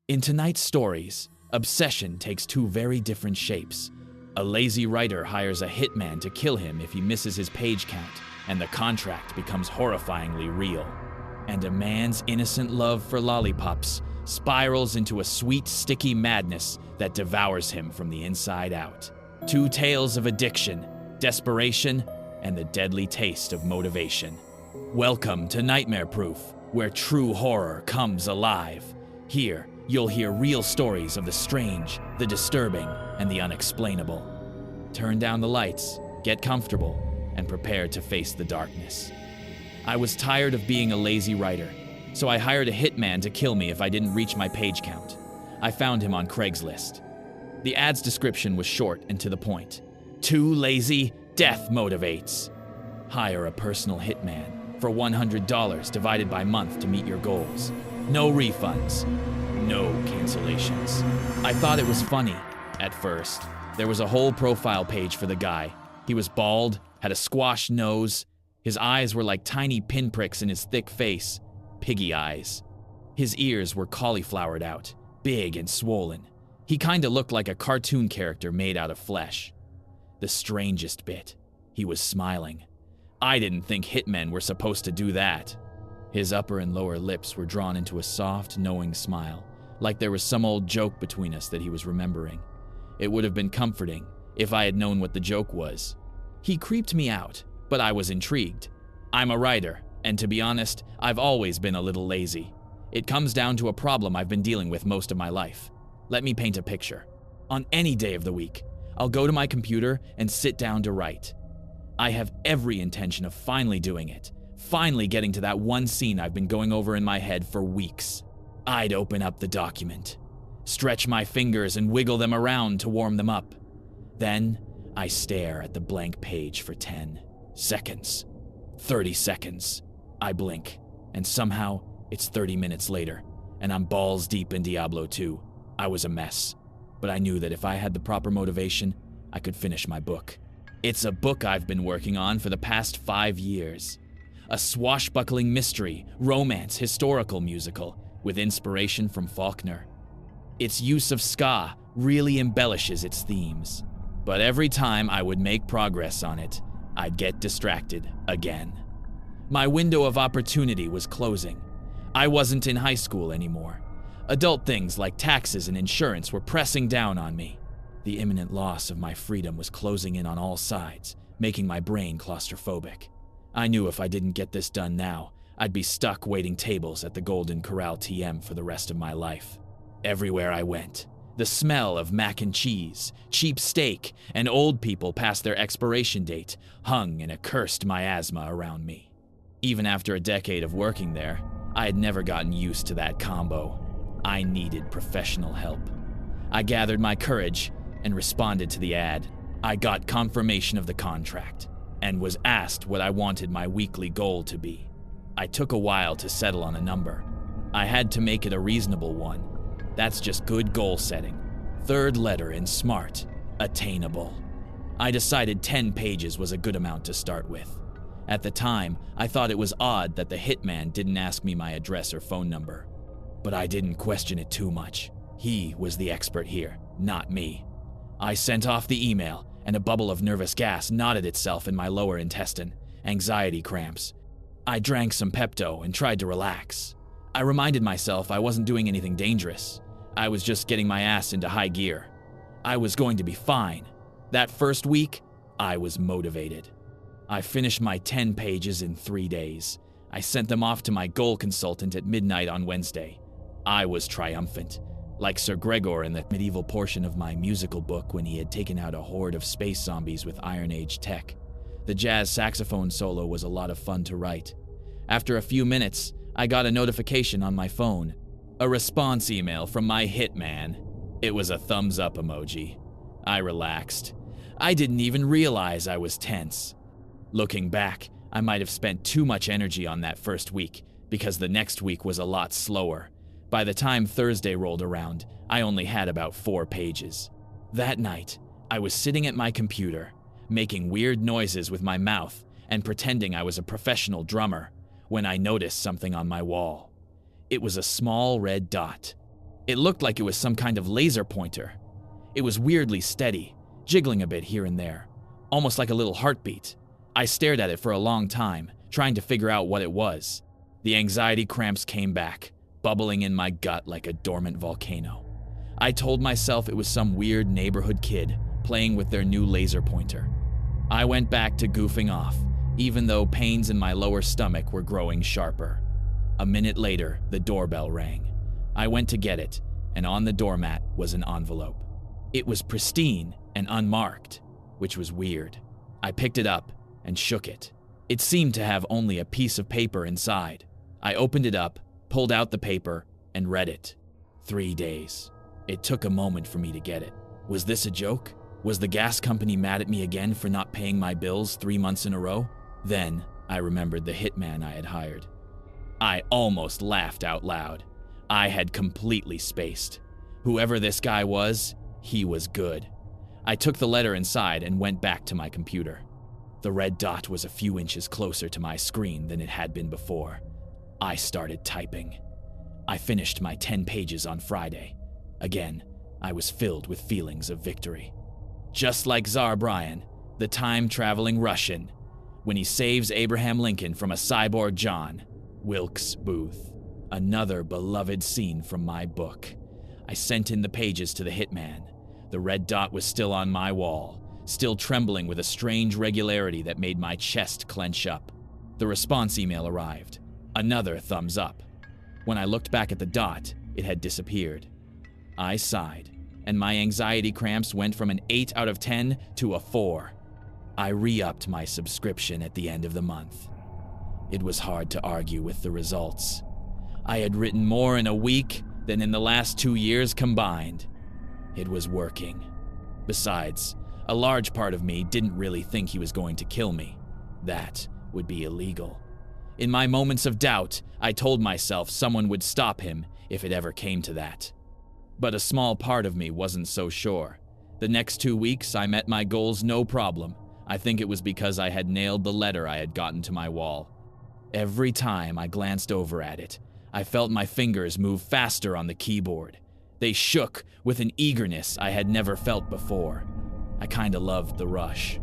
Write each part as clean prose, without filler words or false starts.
In tonight's stories, obsession takes two very different shapes. A lazy writer hires a hitman to kill him if he misses his page count, and the contract becomes horrifyingly real. And a man's innocent love for lollipops spirals into a sweet, sticky madness that devours him from the inside out. Two tales of addiction, desperation, and the deadly taste of motivation. Welcome to Nightmare Proof, where true horror comes alive. Here, you'll hear real stories of the strange, the disturbing, and the unexplainable. Turn down the lights, get comfortable, and prepare to face the darkness. I was tired of being a lazy writer, so I hired a hitman to kill me if I didn't reach my page count. I found him on Craigslist. The ad's description was short and to the point. Too lazy, death motivates. Hire a personal hitman for $100 divided by month to meet your goals. No refunds, no cancellations. I thought it was funny at first. There was a whole profile page for the guy. He was bald, had a squashed nose. His eyes were like tiny pinpricks in his thick face, piggy eyes. His ears were cauliflowered out, big and swollen. He kinda looked like a cartoon character made out of flesh. The strangest bit, he was smiling. I didn't think hitmen were supposed to do that. His upper and lower lips were drawn into a soft, knowing smile, like there was some old joke between us that he was remembering. It would have been comforting if I had known what the joke was. He creeped me out, but I was intrigued. I'm a writer, and to be honest, I've always been a little lazy. It comes down to a problem I've been dealing with most of my life. Let me paint a picture. On any day of the week, I'll go to my computer and sit down to write. I have every intention of finally doing it, finally getting to that one scene I've been going over in my head for weeks. I'd open up the document, stretch my fingers and wiggle them around to warm them up. Then, I stare at the blank page for 10 seconds, 30 seconds. I blink, and somehow it's 30 minutes later, and I'm balls deep in Diablo 2. I was a mess, but I knew that if I had the proper motivation, I could finish my book. It's a book I've been working on for the past 5 years. A swashbuckling mystery, romance, historical musical with inspiration from Faulkner. Its use of ska really embellishes its themes. But every time I would make progress on it, I'd get distracted again. My window of opportunity was closing. I wasn't in high school anymore. Adult things like taxes and insurance were pressing down on me. The imminent loss of my freedom was closing in on all sides, making my brain claustrophobic. I knew if I didn't get this done now, I'd be stuck waiting tables at the Golden Corral TM for the rest of my life. Everywhere I went, the smell of mac and cheese, cheap steak, and old people past their expiration date hung in a cursed miasma around me. Even after a decade of working there, I had never gotten used to that combo. I needed professional help. I gathered my courage and responded to the ad. I got confirmation of the contract and was asked what I wanted my weekly goal to be. I took a while to settle on a number. I had to make it a reasonable one. That's just good goal setting. Third letter in SMART, attainable. I decided 10 pages was a good amount to start with. At the time, I thought it was odd that the hitman didn't ask me my address or phone number. But I didn't question it too much. He was the expert here, not me. I sent off the email, and a bubble of nervous gas knotted itself in my lower intestine, anxiety cramps. I drank some Pepto and tried to relax. I reminded myself I wasn't doing anything dangerous. I was just getting my ass into high gear. I was going to be fine. That first week, I was motivated. I finished my 10 pages in 3 days. I sent them off to my goal consultant at midnight on Wednesday. I was triumphant, like Sir Gregor in the medieval portion of my musical book when he had taken out a horde of space zombies with Iron Age tech. The jazz saxophone solo was a lot of fun to write. After a few minutes, I got a notification on my phone. A response email from my hitman. It was a thumbs up emoji. I relaxed. I didn't even realize I was tense. Looking back, I might have spent too much energy on that first week because the next week was a lot slower. By the time Thursday rolled around, I only had about 4 pages. That night, I was sitting at my computer, making weird noises with my mouth and pretending I was a professional drummer, when I noticed something on my wall. It was a small red dot. It looked like it was some kind of laser pointer. It was weirdly steady, jiggling a bit here and there, almost like a little heartbeat. I stared at it for a long time, trying to figure out what it was. The anxiety cramps came back, bubbling in my gut like a dormant volcano. I told myself it was some weird neighborhood kid playing with their new laser pointer. I went back to goofing off, even though pains in my lower stomach were growing sharper. A minute later, the doorbell rang. I went to get it, and on the doormat was an envelope. It was pristine and unmarked, which was weird. I picked it up and shook it. It seemed to have only a piece of paper inside. I opened it up, pulled out the paper, and read it. 3 days. It took a moment for me to get it. Was this a joke? Was the gas company mad at me again for not paying my bills 3 months in a row? Then I remembered the hitman I had hired. I almost laughed out loud. I had completely spaced. Whoever this guy was, he was good. I took the letter inside and went back to my computer. The red dot was a few inches closer to my screen than it had been before. I started typing. I finished my 10 pages on Friday. Again, I was filled with feelings of victory. Just like Tsar Brian, the time-traveling Russian, when he saves Abraham Lincoln from a cyborg John Wilkes Booth. Another beloved scene from my book. I sent in the pages to the hitman. The red dot was still on my wall, still trembling with a strange regularity that made my chest clench up. The response email arrived. Another thumbs up. When I looked back at the dot, it had disappeared. I sighed, and my anxiety cramps went from an 8 out of 10 to a 4. I re-upped my subscription at the end of the month. It was hard to argue with the results. I had written more in a week than in the last 2 years combined. It was working. Besides, a large part of me didn't really think he was going to kill me. That would be illegal. In my moments of doubt, I told myself someone would stop him if it ever came to that. But a small part of me wasn't so sure. The next 2 weeks, I met my goals no problem. I think it was because I had nailed the letter I had gotten to my wall. Every time I glanced over at it, I felt my fingers move faster on the keyboard. They shook with an eagerness I had never felt before. I kinda loved the rush.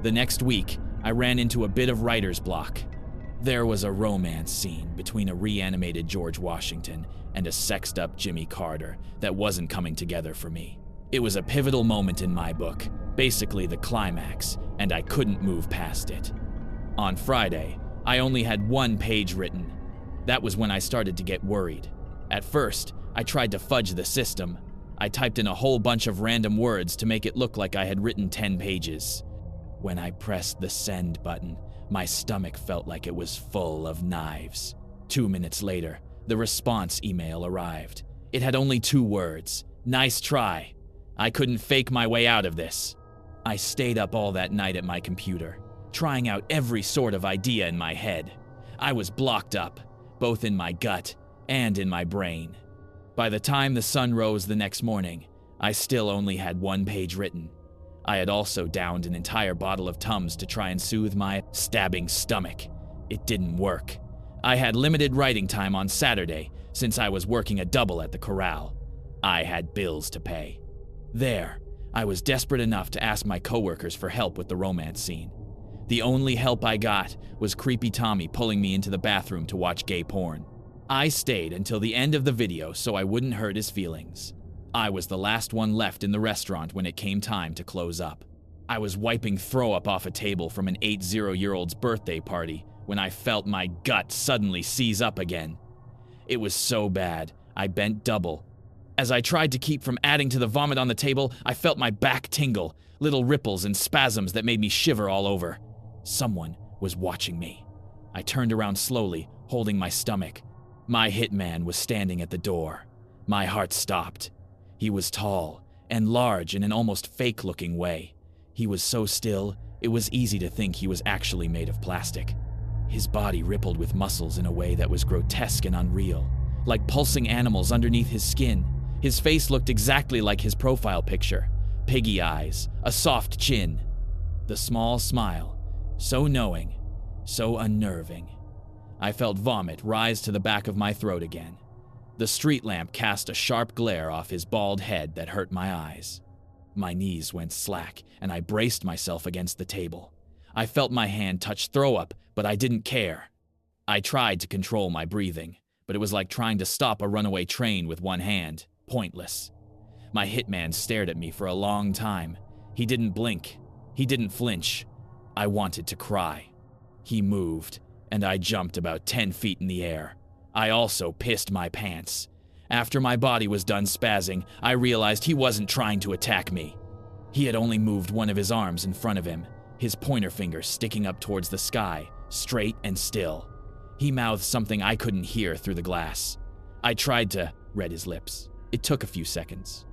The next week, I ran into a bit of writer's block. There was a romance scene between a reanimated George Washington and a sexed-up Jimmy Carter that wasn't coming together for me. It was a pivotal moment in my book, basically the climax, and I couldn't move past it. On Friday, I only had 1 page written. That was when I started to get worried. At first, I tried to fudge the system. I typed in a whole bunch of random words to make it look like I had written 10 pages. When I pressed the send button, my stomach felt like it was full of knives. 2 minutes later, the response email arrived. It had only 2 words. Nice try. I couldn't fake my way out of this. I stayed up all that night at my computer, trying out every sort of idea in my head. I was blocked up, both in my gut and in my brain. By the time the sun rose the next morning, I still only had 1 page written. I had also downed an entire bottle of Tums to try and soothe my stabbing stomach. It didn't work. I had limited writing time on Saturday since I was working a double at the corral. I had bills to pay. There, I was desperate enough to ask my coworkers for help with the romance scene. The only help I got was creepy Tommy pulling me into the bathroom to watch gay porn. I stayed until the end of the video so I wouldn't hurt his feelings. I was the last one left in the restaurant when it came time to close up. I was wiping throw up off a table from an 80-year-old's birthday party when I felt my gut suddenly seize up again. It was so bad, I bent double. As I tried to keep from adding to the vomit on the table, I felt my back tingle, little ripples and spasms that made me shiver all over. Someone was watching me. I turned around slowly, holding my stomach. My hitman was standing at the door. My heart stopped. He was tall and large in an almost fake-looking way. He was so still, it was easy to think he was actually made of plastic. His body rippled with muscles in a way that was grotesque and unreal, like pulsing animals underneath his skin. His face looked exactly like his profile picture. Piggy eyes, a soft chin. The small smile, so knowing, so unnerving. I felt vomit rise to the back of my throat again. The street lamp cast a sharp glare off his bald head that hurt my eyes. My knees went slack, and I braced myself against the table. I felt my hand touch throw up, but I didn't care. I tried to control my breathing, but it was like trying to stop a runaway train with one hand. Pointless. My hitman stared at me for a long time. He didn't blink. He didn't flinch. I wanted to cry. He moved, and I jumped about 10 feet in the air. I also pissed my pants. After my body was done spazzing, I realized he wasn't trying to attack me. He had only moved one of his arms in front of him, his pointer finger sticking up towards the sky, straight and still. He mouthed something I couldn't hear through the glass. I tried to read his lips. It took a few seconds.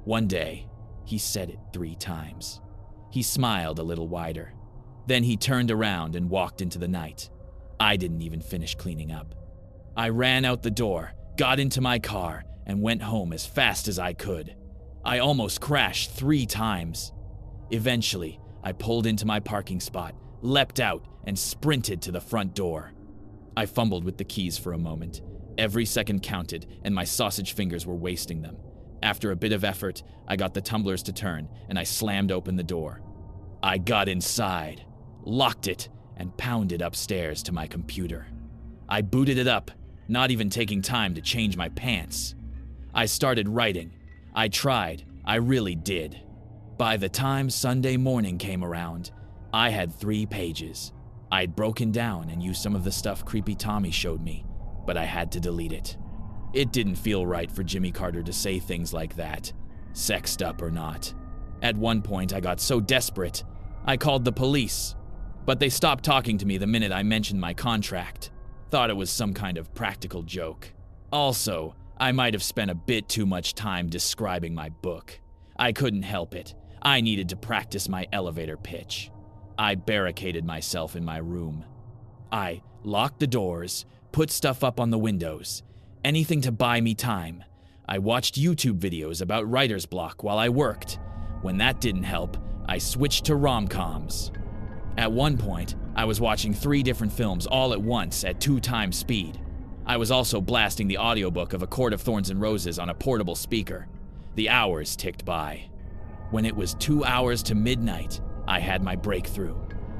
One day, he said it 3 times. He smiled a little wider. Then he turned around and walked into the night. I didn't even finish cleaning up. I ran out the door, got into my car, and went home as fast as I could. I almost crashed 3 times. Eventually, I pulled into my parking spot, leapt out, and sprinted to the front door. I fumbled with the keys for a moment. Every second counted, and my sausage fingers were wasting them. After a bit of effort, I got the tumblers to turn, and I slammed open the door. I got inside, locked it, and pounded upstairs to my computer. I booted it up, not even taking time to change my pants. I started writing. I tried. I really did. By the time Sunday morning came around, I had 3 pages. I'd broken down and used some of the stuff Creepy Tommy showed me, but I had to delete it. It didn't feel right for Jimmy Carter to say things like that, sexed up or not. At one point, I got so desperate, I called the police, but they stopped talking to me the minute I mentioned my contract. Thought it was some kind of practical joke. Also, I might have spent a bit too much time describing my book. I couldn't help it. I needed to practice my elevator pitch. I barricaded myself in my room. I locked the doors, put stuff up on the windows, anything to buy me time. I watched YouTube videos about writer's block while I worked. When that didn't help, I switched to rom-coms. At one point, I was watching 3 different films all at once at 2 times speed. I was also blasting the audiobook of A Court of Thorns and Roses on a portable speaker. The hours ticked by. When it was 2 hours to midnight, I had my breakthrough.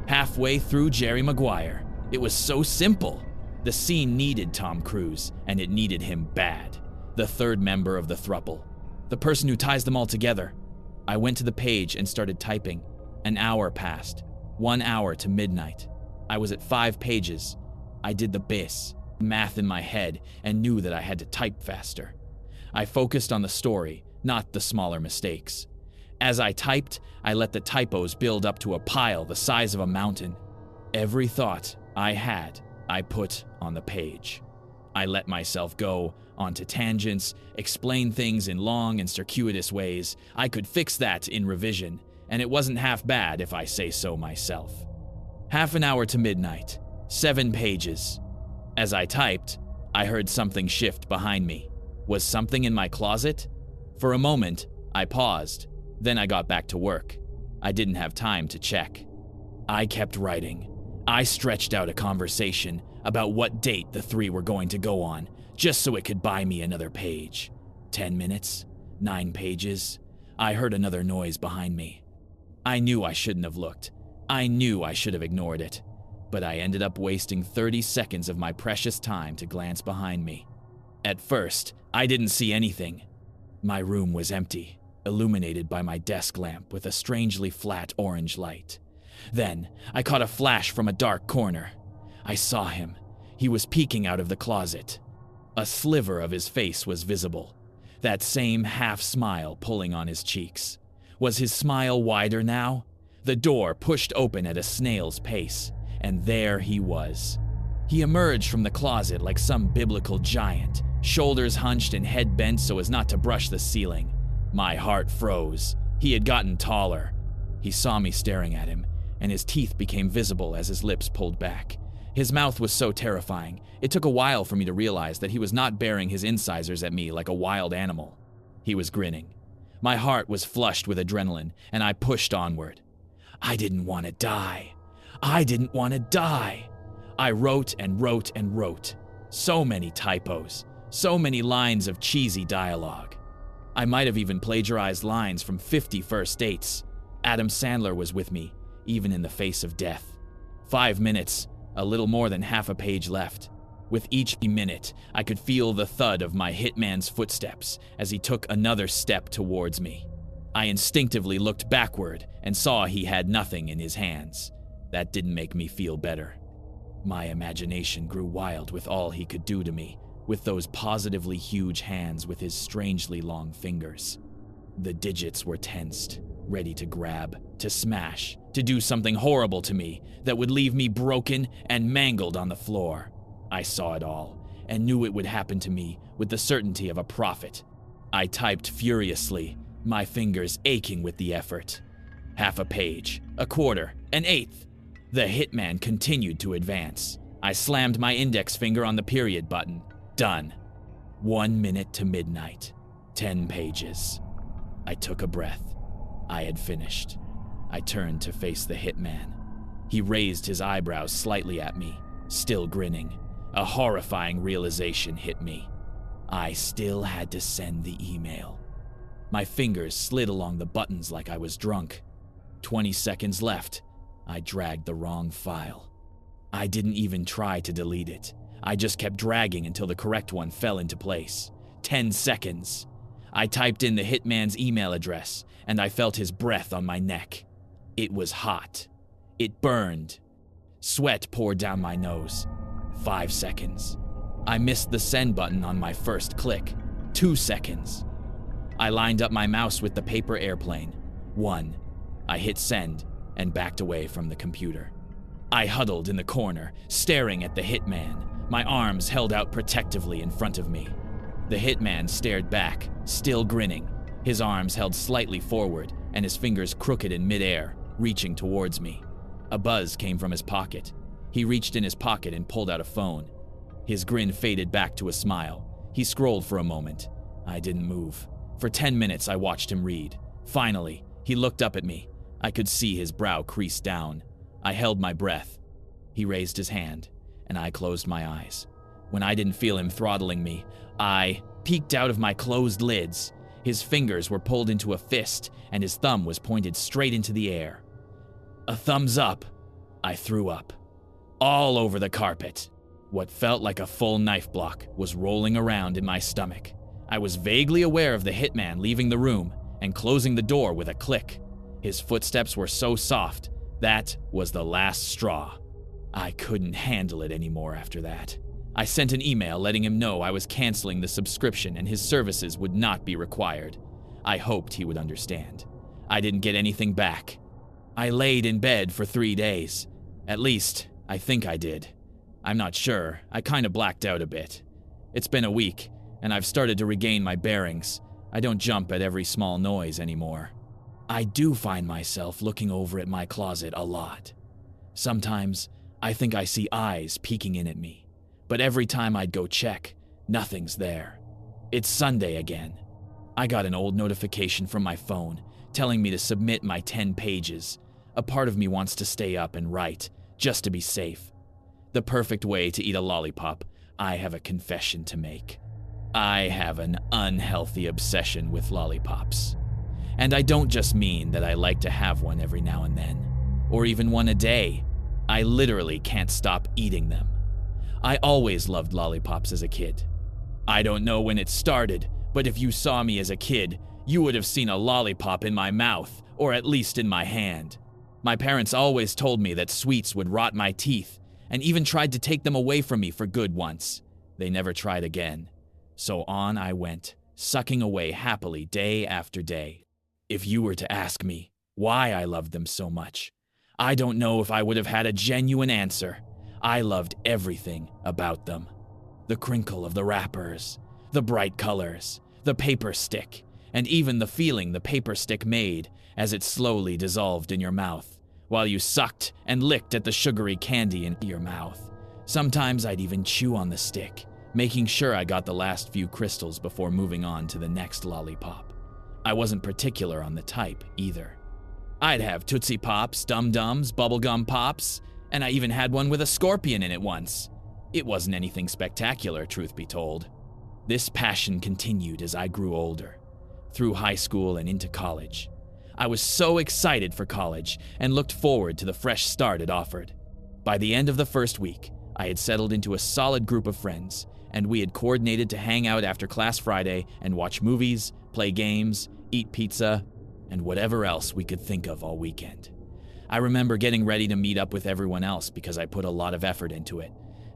Halfway through Jerry Maguire. It was so simple. The scene needed Tom Cruise, and it needed him bad. The 3rd member of the throuple. The person who ties them all together. I went to the page and started typing. An hour passed. 1 hour to midnight. I was at 5 pages. I did the bis, math in my head, and knew that I had to type faster. I focused on the story, not the smaller mistakes. As I typed, I let the typos build up to a pile the size of a mountain. Every thought I had, I put on the page. I let myself go onto tangents, explain things in long and circuitous ways. I could fix that in revision, and it wasn't half bad if I say so myself. Half an hour to midnight, 7 pages. As I typed, I heard something shift behind me. Was something in my closet? For a moment, I paused. Then I got back to work. I didn't have time to check. I kept writing. I stretched out a conversation about what date the 3 were going to go on, just so it could buy me another page. 10 minutes, 9 pages. I heard another noise behind me. I knew I shouldn't have looked. I knew I should have ignored it. But I ended up wasting 30 seconds of my precious time to glance behind me. At first, I didn't see anything. My room was empty, illuminated by my desk lamp with a strangely flat orange light. Then, I caught a flash from a dark corner. I saw him. He was peeking out of the closet. A sliver of his face was visible, that same half-smile pulling on his cheeks. Was his smile wider now? The door pushed open at a snail's pace, and there he was. He emerged from the closet like some biblical giant, shoulders hunched and head bent so as not to brush the ceiling. My heart froze. He had gotten taller. He saw me staring at him, and his teeth became visible as his lips pulled back. His mouth was so terrifying, it took a while for me to realize that he was not baring his incisors at me like a wild animal. He was grinning. My heart was flushed with adrenaline, and I pushed onward. I didn't want to die. I didn't want to die. I wrote and wrote and wrote. So many typos. So many lines of cheesy dialogue. I might have even plagiarized lines from 50 First Dates. Adam Sandler was with me, even in the face of death. 5 minutes, a little more than half a page left. With each minute, I could feel the thud of my hitman's footsteps as he took another step towards me. I instinctively looked backward and saw he had nothing in his hands. That didn't make me feel better. My imagination grew wild with all he could do to me, with those positively huge hands with his strangely long fingers. The digits were tensed, ready to grab, to smash, to do something horrible to me that would leave me broken and mangled on the floor. I saw it all and knew it would happen to me with the certainty of a prophet. I typed furiously, my fingers aching with the effort. Half a page, a quarter, an eighth. The hitman continued to advance. I slammed my index finger on the period button. Done. 1 minute to midnight. 10 pages. I took a breath. I had finished. I turned to face the hitman. He raised his eyebrows slightly at me, still grinning. A horrifying realization hit me. I still had to send the email. My fingers slid along the buttons like I was drunk. 20 seconds left. I dragged the wrong file. I didn't even try to delete it. I just kept dragging until the correct one fell into place. 10 seconds. I typed in the hitman's email address, and I felt his breath on my neck. It was hot. It burned. Sweat poured down my nose. 5 seconds. I missed the send button on my first click. 2 seconds. I lined up my mouse with the paper airplane. 1. I hit send and backed away from the computer. I huddled in the corner, staring at the hitman, my arms held out protectively in front of me. The hitman stared back, still grinning, his arms held slightly forward and his fingers crooked in midair, reaching towards me. A buzz came from his pocket. He reached in his pocket and pulled out a phone. His grin faded back to a smile. He scrolled for a moment. I didn't move. For 10 minutes, I watched him read. Finally, he looked up at me. I could see his brow crease down. I held my breath. He raised his hand, and I closed my eyes. When I didn't feel him throttling me, I peeked out of my closed lids. His fingers were pulled into a fist, and his thumb was pointed straight into the air. A thumbs up. I threw up. All over the carpet. What felt like a full knife block was rolling around in my stomach. I was vaguely aware of the hitman leaving the room and closing the door with a click. His footsteps were so soft, that was the last straw. I couldn't handle it anymore after that. I sent an email letting him know I was canceling the subscription and his services would not be required. I hoped he would understand. I didn't get anything back. I laid in bed for 3 days. At least, I think I did. I'm not sure. I kinda blacked out a bit. It's been a week, and I've started to regain my bearings. I don't jump at every small noise anymore. I do find myself looking over at my closet a lot. Sometimes, I think I see eyes peeking in at me, but every time I'd go check, nothing's there. It's Sunday again. I got an old notification from my phone telling me to submit my 10 pages. A part of me wants to stay up and write, just to be safe. The perfect way to eat a lollipop, I have a confession to make. I have an unhealthy obsession with lollipops. And I don't just mean that I like to have one every now and then, or even one a day. I literally can't stop eating them. I always loved lollipops as a kid. I don't know when it started, but if you saw me as a kid, you would have seen a lollipop in my mouth, or at least in my hand. My parents always told me that sweets would rot my teeth, and even tried to take them away from me for good once. They never tried again. So on I went, sucking away happily day after day. If you were to ask me why I loved them so much, I don't know if I would have had a genuine answer. I loved everything about them. The crinkle of the wrappers, the bright colors, the paper stick, and even the feeling the paper stick made as it slowly dissolved in your mouth, while you sucked and licked at the sugary candy in your mouth. Sometimes I'd even chew on the stick, making sure I got the last few crystals before moving on to the next lollipop. I wasn't particular on the type, either. I'd have Tootsie Pops, Dum Dums, Bubblegum Pops, and I even had one with a scorpion in it once. It wasn't anything spectacular, truth be told. This passion continued as I grew older, through high school and into college. I was so excited for college and looked forward to the fresh start it offered. By the end of the first week, I had settled into a solid group of friends, and we had coordinated to hang out after class Friday and watch movies, play games, eat pizza, and whatever else we could think of all weekend. I remember getting ready to meet up with everyone else because I put a lot of effort into it,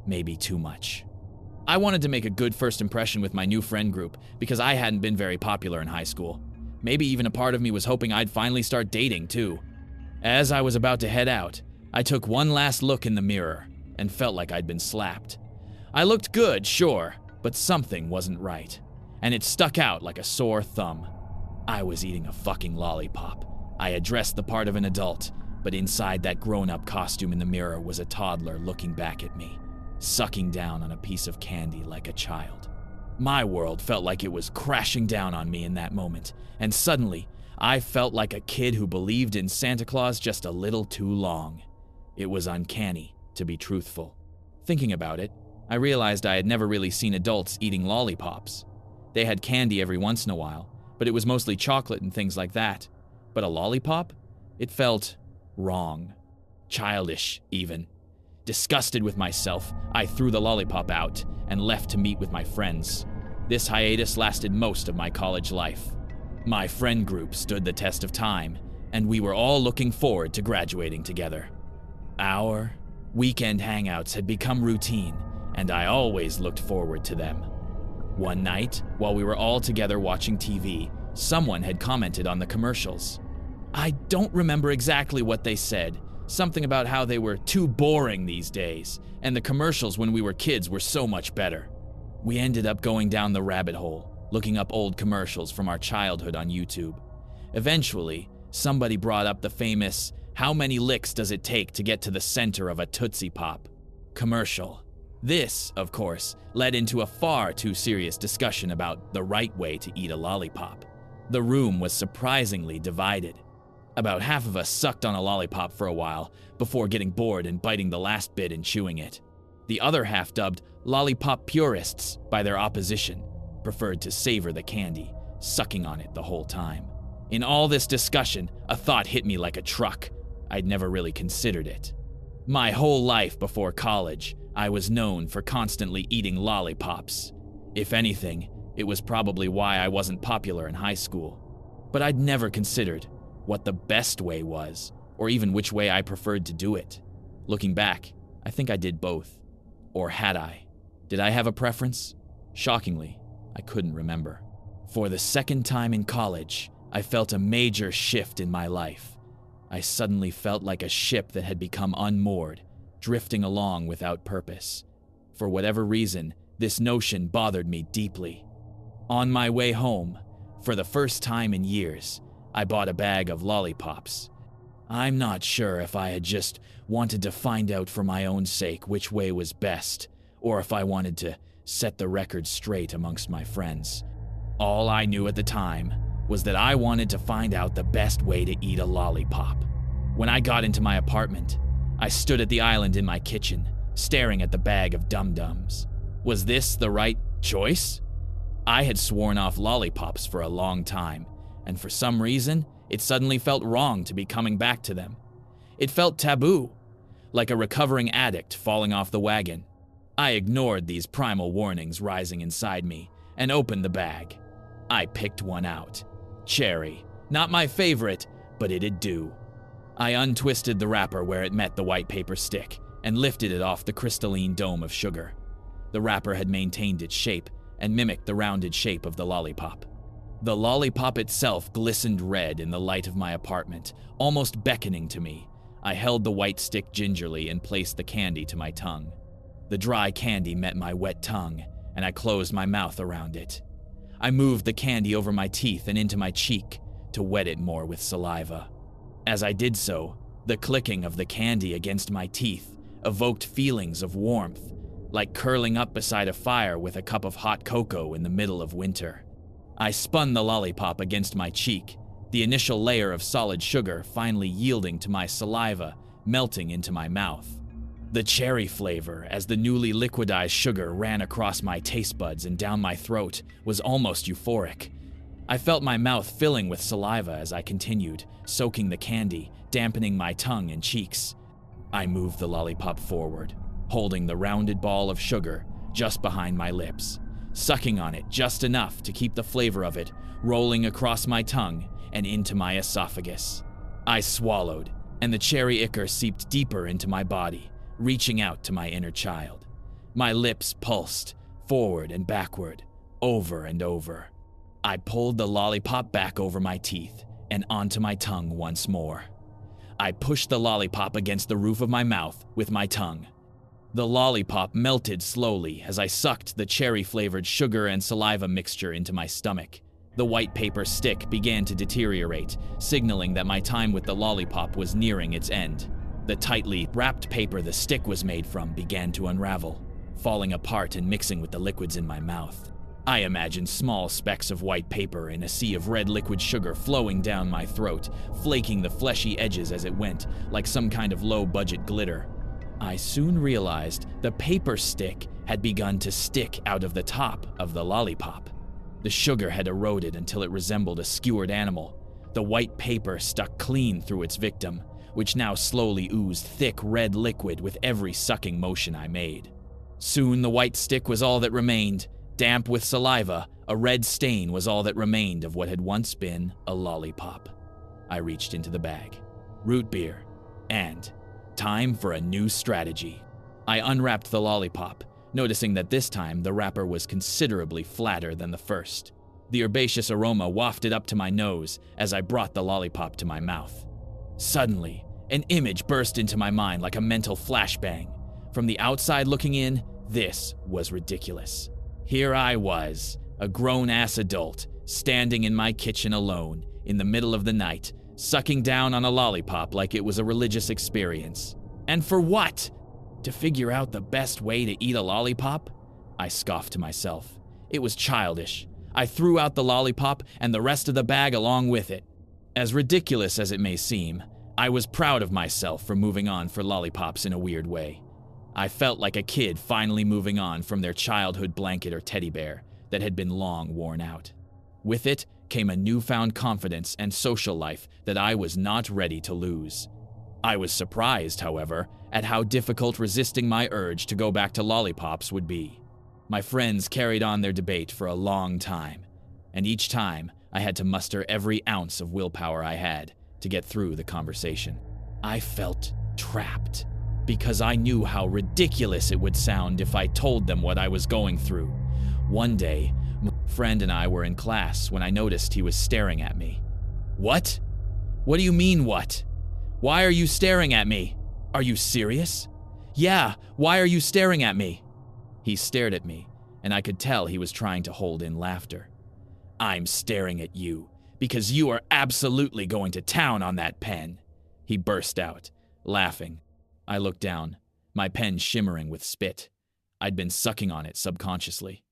maybe too much. I wanted to make a good first impression with my new friend group because I hadn't been very popular in high school. Maybe even a part of me was hoping I'd finally start dating too. As I was about to head out, I took one last look in the mirror and felt like I'd been slapped. I looked good, sure, but something wasn't right, and it stuck out like a sore thumb. I was eating a fucking lollipop. I had dressed the part of an adult, but inside that grown-up costume in the mirror was a toddler looking back at me, sucking down on a piece of candy like a child. My world felt like it was crashing down on me in that moment, and suddenly, I felt like a kid who believed in Santa Claus just a little too long. It was uncanny, to be truthful. Thinking about it, I realized I had never really seen adults eating lollipops. They had candy every once in a while, but it was mostly chocolate and things like that. But a lollipop? It felt wrong. Childish, even. Disgusted with myself, I threw the lollipop out and left to meet with my friends. This hiatus lasted most of my college life. My friend group stood the test of time, and we were all looking forward to graduating together. Our weekend hangouts had become routine, and I always looked forward to them. One night, while we were all together watching TV, someone had commented on the commercials. I don't remember exactly what they said, something about how they were too boring these days, and the commercials when we were kids were so much better. We ended up going down the rabbit hole, looking up old commercials from our childhood on YouTube. Eventually, somebody brought up the famous "How many licks does it take to get to the center of a Tootsie Pop?" commercial. This, of course, led into a far too serious discussion about the right way to eat a lollipop. The room was surprisingly divided. About half of us sucked on a lollipop for a while before getting bored and biting the last bit and chewing it. The other half, dubbed lollipop purists by their opposition, preferred to savor the candy, sucking on it the whole time. In all this discussion, a thought hit me like a truck. I'd never really considered it. My whole life before college, I was known for constantly eating lollipops. If anything, it was probably why I wasn't popular in high school. But I'd never considered what the best way was, or even which way I preferred to do it. Looking back, I think I did both. Or had I? Did I have a preference? Shockingly, I couldn't remember. For the second time in college, I felt a major shift in my life. I suddenly felt like a ship that had become unmoored, drifting along without purpose. For whatever reason, this notion bothered me deeply. On my way home, for the first time in years, I bought a bag of lollipops. I'm not sure if I had just wanted to find out for my own sake which way was best, or if I wanted to set the record straight amongst my friends. All I knew at the time was that I wanted to find out the best way to eat a lollipop. When I got into my apartment, I stood at the island in my kitchen, staring at the bag of dum-dums. Was this the right choice? I had sworn off lollipops for a long time, and for some reason, it suddenly felt wrong to be coming back to them. It felt taboo, like a recovering addict falling off the wagon. I ignored these primal warnings rising inside me and opened the bag. I picked one out. Cherry. Not my favorite, but it'd do. I untwisted the wrapper where it met the white paper stick and lifted it off the crystalline dome of sugar. The wrapper had maintained its shape and mimicked the rounded shape of the lollipop. The lollipop itself glistened red in the light of my apartment, almost beckoning to me. I held the white stick gingerly and placed the candy to my tongue. The dry candy met my wet tongue, and I closed my mouth around it. I moved the candy over my teeth and into my cheek to wet it more with saliva. As I did so, the clicking of the candy against my teeth evoked feelings of warmth, like curling up beside a fire with a cup of hot cocoa in the middle of winter. I spun the lollipop against my cheek, the initial layer of solid sugar finally yielding to my saliva, melting into my mouth. The cherry flavor, as the newly liquidized sugar ran across my taste buds and down my throat, was almost euphoric. I felt my mouth filling with saliva as I continued, soaking the candy, dampening my tongue and cheeks. I moved the lollipop forward, holding the rounded ball of sugar just behind my lips, sucking on it just enough to keep the flavor of it rolling across my tongue and into my esophagus. I swallowed, and the cherry ichor seeped deeper into my body, reaching out to my inner child. My lips pulsed, forward and backward, over and over. I pulled the lollipop back over my teeth and onto my tongue once more. I pushed the lollipop against the roof of my mouth with my tongue. The lollipop melted slowly as I sucked the cherry-flavored sugar and saliva mixture into my stomach. The white paper stick began to deteriorate, signaling that my time with the lollipop was nearing its end. The tightly wrapped paper the stick was made from began to unravel, falling apart and mixing with the liquids in my mouth. I imagined small specks of white paper in a sea of red liquid sugar flowing down my throat, flaking the fleshy edges as it went, like some kind of low-budget glitter. I soon realized the paper stick had begun to stick out of the top of the lollipop. The sugar had eroded until it resembled a skewered animal. The white paper stuck clean through its victim, which now slowly oozed thick red liquid with every sucking motion I made. Soon the white stick was all that remained. Damp with saliva, a red stain was all that remained of what had once been a lollipop. I reached into the bag. Root beer. And time for a new strategy. I unwrapped the lollipop, noticing that this time the wrapper was considerably flatter than the first. The herbaceous aroma wafted up to my nose as I brought the lollipop to my mouth. Suddenly, an image burst into my mind like a mental flashbang. From the outside looking in, this was ridiculous. Here I was, a grown-ass adult, standing in my kitchen alone, in the middle of the night, sucking down on a lollipop like it was a religious experience. And for what? To figure out the best way to eat a lollipop? I scoffed to myself. It was childish. I threw out the lollipop and the rest of the bag along with it. As ridiculous as it may seem, I was proud of myself for moving on for lollipops in a weird way. I felt like a kid finally moving on from their childhood blanket or teddy bear that had been long worn out. With it came a newfound confidence and social life that I was not ready to lose. I was surprised, however, at how difficult resisting my urge to go back to lollipops would be. My friends carried on their debate for a long time, and each time I had to muster every ounce of willpower I had to get through the conversation. I felt trapped, because I knew how ridiculous it would sound if I told them what I was going through. One day, my friend and I were in class when I noticed he was staring at me. What? What do you mean, what? Why are you staring at me? Are you serious? Yeah, why are you staring at me? He stared at me, and I could tell he was trying to hold in laughter. I'm staring at you because you are absolutely going to town on that pen, he burst out, laughing. I looked down, my pen shimmering with spit. I'd been sucking on it subconsciously.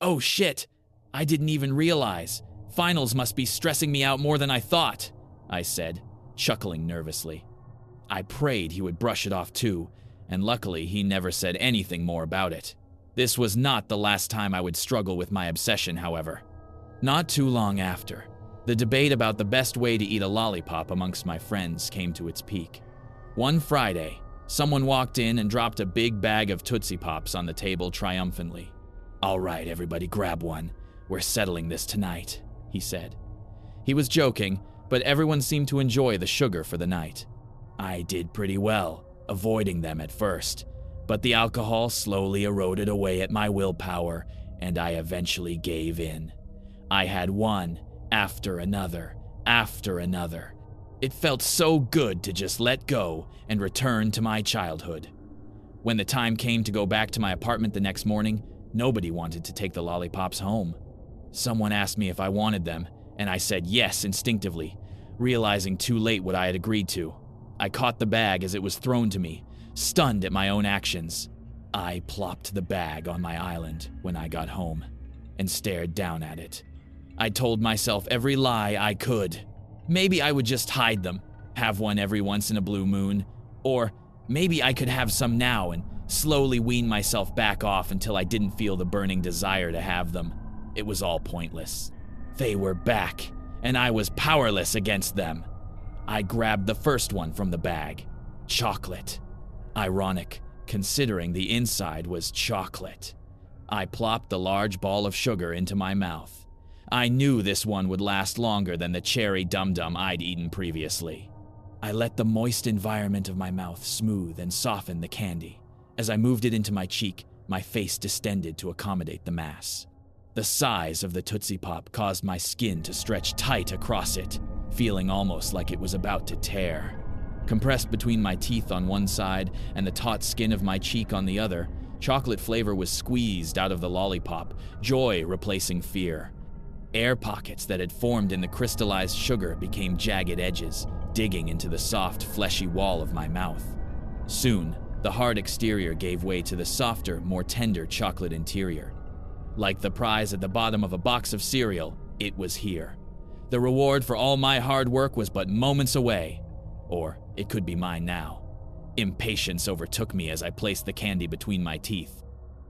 Oh shit, I didn't even realize. Finals must be stressing me out more than I thought, I said, chuckling nervously. I prayed he would brush it off too, and luckily he never said anything more about it. This was not the last time I would struggle with my obsession, however. Not too long after, the debate about the best way to eat a lollipop amongst my friends came to its peak. One Friday, someone walked in and dropped a big bag of Tootsie Pops on the table triumphantly. All right, everybody grab one. We're settling this tonight, he said. He was joking, but everyone seemed to enjoy the sugar for the night. I did pretty well, avoiding them at first, but the alcohol slowly eroded away at my willpower, and I eventually gave in. I had one after another, after another. It felt so good to just let go and return to my childhood. When the time came to go back to my apartment the next morning, nobody wanted to take the lollipops home. Someone asked me if I wanted them, and I said yes instinctively, realizing too late what I had agreed to. I caught the bag as it was thrown to me, stunned at my own actions. I plopped the bag on my island when I got home and stared down at it. I told myself every lie I could. Maybe I would just hide them, have one every once in a blue moon, or Maybe I could have some now and slowly wean myself back off until I didn't feel the burning desire to have them. It was all pointless. They were back, and I was powerless against them. I grabbed the first one from the bag. Chocolate. Ironic, considering the inside was chocolate. I plopped the large ball of sugar into my mouth. I knew this one would last longer than the cherry dum-dum I'd eaten previously. I let the moist environment of my mouth smooth and soften the candy. As I moved it into my cheek, my face distended to accommodate the mass. The size of the Tootsie Pop caused my skin to stretch tight across it, feeling almost like it was about to tear. Compressed between my teeth on one side and the taut skin of my cheek on the other, chocolate flavor was squeezed out of the lollipop, joy replacing fear. Air pockets that had formed in the crystallized sugar became jagged edges, digging into the soft, fleshy wall of my mouth. Soon, the hard exterior gave way to the softer, more tender chocolate interior. Like the prize at the bottom of a box of cereal, it was here. The reward for all my hard work was but moments away. Or it could be mine now. Impatience overtook me as I placed the candy between my teeth.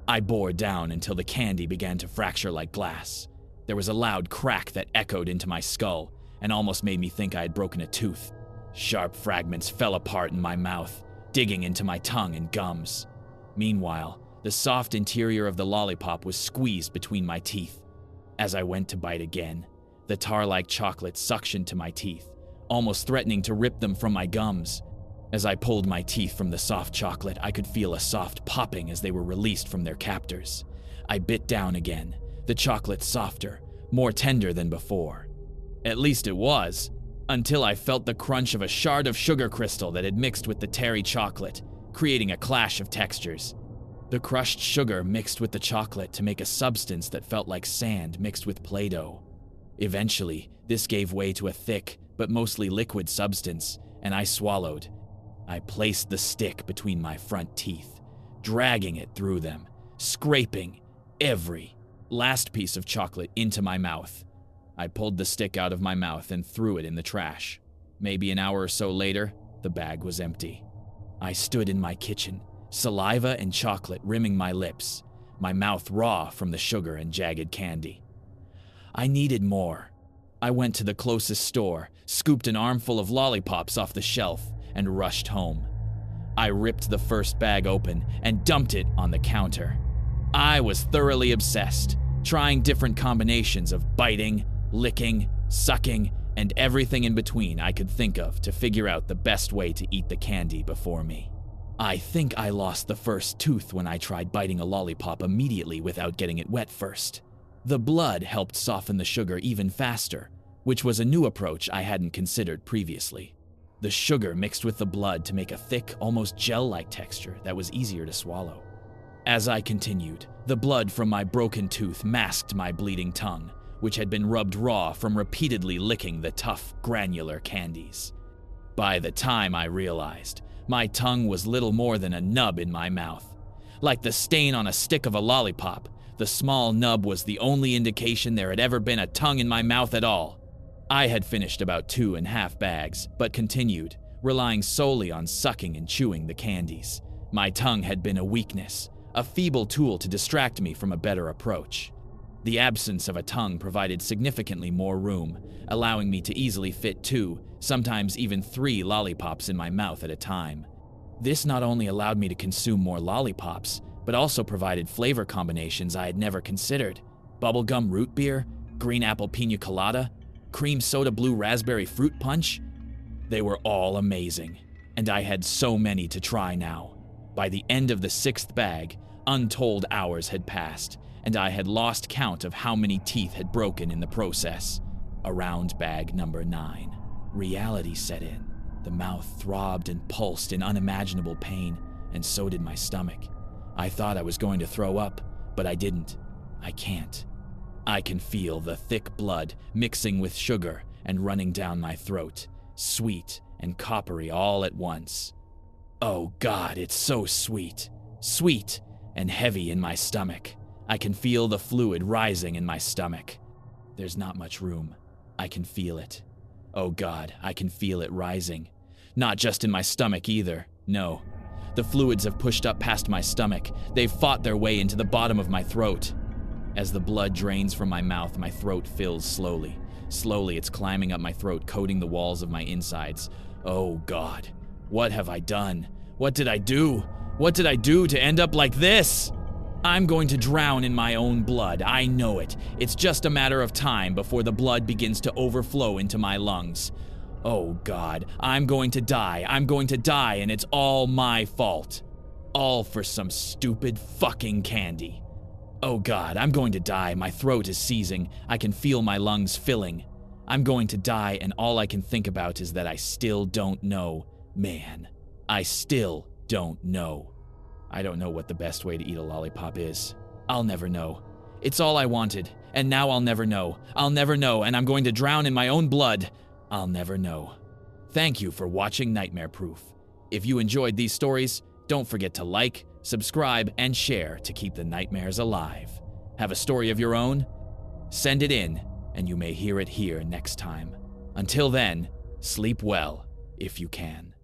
I bore down until the candy began to fracture like glass. There was a loud crack that echoed into my skull and almost made me think I had broken a tooth. Sharp fragments fell apart in my mouth, digging into my tongue and gums. Meanwhile, the soft interior of the lollipop was squeezed between my teeth. As I went to bite again, the tar-like chocolate suctioned to my teeth, almost threatening to rip them from my gums. As I pulled my teeth from the soft chocolate, I could feel a soft popping as they were released from their captors. I bit down again, the chocolate softer, more tender than before. At least it was, until I felt the crunch of a shard of sugar crystal that had mixed with the terry chocolate, creating a clash of textures. The crushed sugar mixed with the chocolate to make a substance that felt like sand mixed with Play-Doh. Eventually, this gave way to a thick, but mostly liquid substance, and I swallowed. I placed the stick between my front teeth, dragging it through them, scraping every last piece of chocolate into my mouth. I pulled the stick out of my mouth and threw it in the trash. Maybe an hour or so later, the bag was empty. I stood in my kitchen, saliva and chocolate rimming my lips, my mouth raw from the sugar and jagged candy. I needed more. I went to the closest store, scooped an armful of lollipops off the shelf, and rushed home. I ripped the first bag open and dumped it on the counter. I was thoroughly obsessed, trying different combinations of biting, licking, sucking, and everything in between I could think of to figure out the best way to eat the candy before me. I think I lost the first tooth when I tried biting a lollipop immediately without getting it wet first. The blood helped soften the sugar even faster, which was a new approach I hadn't considered previously. The sugar mixed with the blood to make a thick, almost gel-like texture that was easier to swallow. As I continued, the blood from my broken tooth masked my bleeding tongue, which had been rubbed raw from repeatedly licking the tough, granular candies. By the time I realized, my tongue was little more than a nub in my mouth. Like the stain on a stick of a lollipop, the small nub was the only indication there had ever been a tongue in my mouth at all. I had finished about 2.5 bags, but continued, relying solely on sucking and chewing the candies. My tongue had been a weakness, a feeble tool to distract me from a better approach. The absence of a tongue provided significantly more room, allowing me to easily fit 2, sometimes even 3 lollipops in my mouth at a time. This not only allowed me to consume more lollipops, but also provided flavor combinations I had never considered. Bubblegum root beer, green apple pina colada, cream soda blue raspberry fruit punch. They were all amazing, and I had so many to try now. By the end of the 6th bag, untold hours had passed, and I had lost count of how many teeth had broken in the process. Around bag number 9, reality set in. The mouth throbbed and pulsed in unimaginable pain, and so did my stomach. I thought I was going to throw up, but I didn't. I can't. I can feel the thick blood mixing with sugar and running down my throat, sweet and coppery all at once. Oh God, it's so sweet. Sweet and heavy in my stomach. I can feel the fluid rising in my stomach. There's not much room. I can feel it. Oh God, I can feel it rising. Not just in my stomach either. No, The fluids have pushed up past my stomach. They've fought their way into the bottom of my throat. As the blood drains from my mouth, my throat fills slowly. Slowly, it's climbing up my throat, coating the walls of my insides. Oh God, what have I done? What did I do? What did I do to end up like this? I'm going to drown in my own blood. I know it. It's just a matter of time before the blood begins to overflow into my lungs. Oh God, I'm going to die. I'm going to die, and it's all my fault. All for some stupid fucking candy. Oh God, I'm going to die. My throat is seizing. I can feel my lungs filling. I'm going to die, and all I can think about is that I still don't know. Man, I still don't know. I don't know what the best way to eat a lollipop is. I'll never know. It's all I wanted, and now I'll never know. I'll never know, and I'm going to drown in my own blood. I'll never know. Thank you for watching Nightmare Proof. If you enjoyed these stories, don't forget to like, subscribe, and share to keep the nightmares alive. Have a story of your own? Send it in, and you may hear it here next time. Until then, sleep well if you can.